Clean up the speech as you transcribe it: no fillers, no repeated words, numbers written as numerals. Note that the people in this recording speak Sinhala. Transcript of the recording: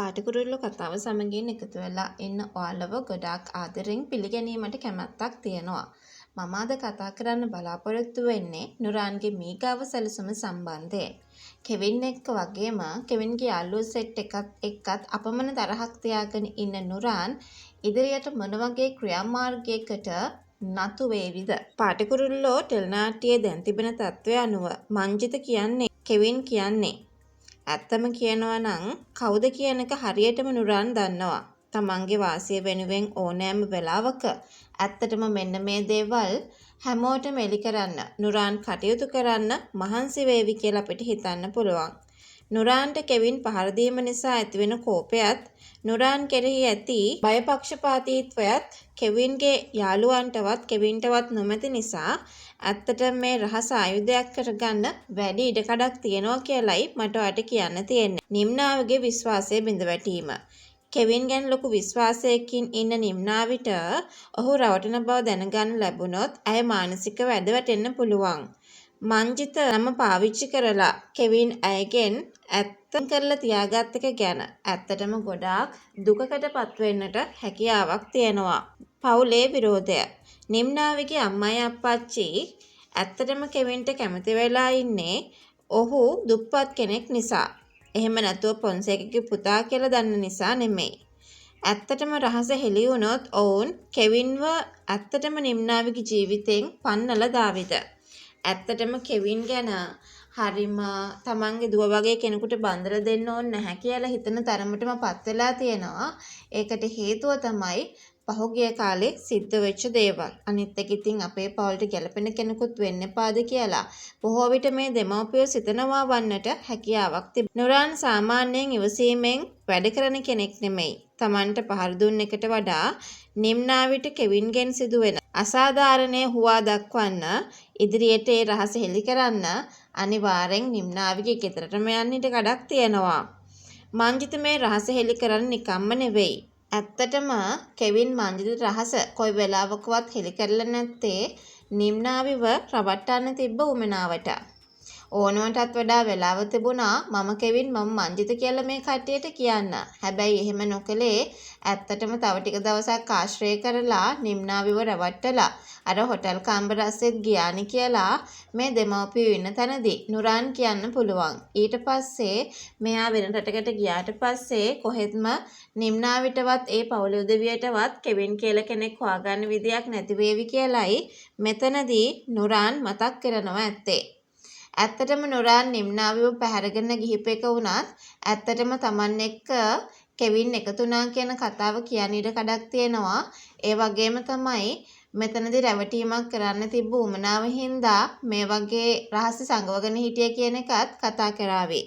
පාටිකුරුල්ලෝ කතාව සමගින් එකතු වෙලා ඉන්න ඔයාලව ගොඩාක් ආදරෙන් පිළිගැනීමට කැමැත්තක් තියෙනවා. මම අද කතා කරන්න බලාපොරොත්තු වෙන්නේ නුරාන්ගේ මීගාව සැලසුම සම්බන්ධයෙන්. කෙවින් එක්ක වගේම කෙවින්ගේ යාළුවෝ සෙට් එක්කත් අපමණ තරහක් තියාගෙන ඉන්න නුරාන් ඉදිරියට මොන වගේ ක්‍රියාමාර්ගයකට නතු වේවිද? පාටිකුරුල්ලෝ ටෙලිනාට්‍යයේ දැන් තිබෙන තත්ත්වය අනුව මංජිත කියන්නේ කෙවින් කියන්නේ ඇත්තම කියනවා නම් කවුද කියන එක හරියටම නුරාන් දන්නවා. තමන්ගේ වාසිය වෙනුවෙන් ඕනෑම වෙලාවක ඇත්තටම මෙන්න මේ දේවල් හැමෝටම එලි කරන්න නුරාන් කටයුතු කරන්න මහන්සි වේවි කියලා අපිට හිතන්න පුළුවන්. නුරාන්ට කෙවින් පහර දීම නිසා ඇතිවෙන කෝපයත් නුරාන් කෙරෙහි ඇති බයපක්ෂපාතීත්වයත් කෙවින්ගේ යාළුවන්ටවත් කෙවින්ටවත් නොමැති නිසා ඇත්තටම මේ රහස ආයුධයක් කරගන්න වැඩි ඉඩකඩක් තියෙනවා කියලයි මට ඔයාලට කියන්න තියෙන්නේ. නිම්නාවගේ විශ්වාසය බිඳ වැටීම. කෙවින් ගැන ලොකු විශ්වාසයකින් ඉන්න නිම්නාවිට ඔහු රවටන බව දැනගන්න ලැබුණොත් ඇය මානසිකව ඇද වැටෙන්න පුළුවන්. මංජිත නම පාවිච්චි කරලා කෙවින් ඇයගෙන් ඇත්තම් කරලා තියාගත් එක ගැන ඇත්තටම ගොඩාක් දුකකට පත්වෙන්නට හැකියාවක් තියෙනවා. පවුලේ විරෝධය. නිම්නාවිගේ අම්මයි අප්පච්චි ඇත්තටම කෙවින්ට කැමති වෙලා ඉන්නේ ඔහු දුප්පත් කෙනෙක් නිසා. එහෙම නැතුව පොන්සේකගේ පුතා කියලා දන්න නිසා නෙමෙයි. ඇත්තටම රහස හෙළි වුණොත් ඔවුන් කෙවින්ව ඇත්තටම නිම්නාවිගේ ජීවිතෙන් පන්නලා දාවිද? ඇත්තටම කෙවින් ගැන හරිම තමන්ගේ දුව වගේ කෙනෙකුට බඳලා දෙන්න ඕනේ නැහැ කියලා හිතන තරමටම පත් වෙලා තියෙනවා. ඒකට හේතුව තමයි පහුගිය කාලේ සිද්ධ වෙච්ච දේවල්. අනිත් එක ඉතින් අපේ පවුලට ගැලපෙන කෙනෙකුත් වෙන්න එපාද කියලා බොහෝ විට මේ දෙමව්පියෝ සිතනවා වන්නට හැකියාවක් තිබෙනවා. නුරාන් සාමාන්‍යයෙන් ඉවසීමෙන් වැඩ කරන කෙනෙක් නෙමෙයි. තමන්ට පහර දුන්න එකට වඩා නිම්නාවිට කෙවින්ගෙන් සිදුවෙන අසාධාරණයේ හුවා දක්වන්න ඉදිරියට ඒ රහස හෙළි කරන්න අනිවාර්යෙන් නිම්නාවිගේ ගෙදරටම යන්න ඉඩ කඩක් තියෙනවා. මංජිත මේ රහස හෙළි කරන්න නිකම්ම නෙවෙයි. ඇත්තටම කෙවින් මංජිත රහස කොයි වෙලාවකවත් හෙළි කරලා නැත්තේ නිම්නාවිව රවට්ටන්න තිබ්බ උමනාවට. ඕනවටත් වඩා වෙලාව තිබුණා මම කෙවින් මම මංජිත කියලා මේ කට්ටියට කියන්න. හැබැයි එහෙම නොකලේ ඇත්තටම තව ටික දවසක් ආශ්‍රය කරලා නිම්නාවිව රවට්ටලා අර හොටල් කාමරස්සෙත් ගියානි කියලා මේ දෙමව්පියෝ ඉන්න තැනදී නුරාන් කියන්න පුළුවන්. ඊට පස්සේ මෙයා වෙන රටකට ගියාට පස්සේ කොහෙත්ම නිම්නාවිටවත් ඒ පවුල උදවියටවත් කෙවින් කියලා කෙනෙක් හොයාගන්න විදියක් නැති වේවි කියලයි මෙතනදී නුරාන් මතක් කරනවා ඇත්තේ. ඇත්තටම නුරාන් නිම්නාවිව පැහැරගෙන ගිහිපෙක වුණත් ඇත්තටම Taman එක්ක කෙවින් එකතු වුණා කියන කතාව කියන්න ඉඩ කඩක් තියෙනවා. ඒ වගේම තමයි මෙතනදී රැවටීමක් කරන්න තිබ්බ උමනාව හින්දා මේ වගේ රහස්‍ය සංගවගෙන හිටිය කියන එකත් කතා කරાવી.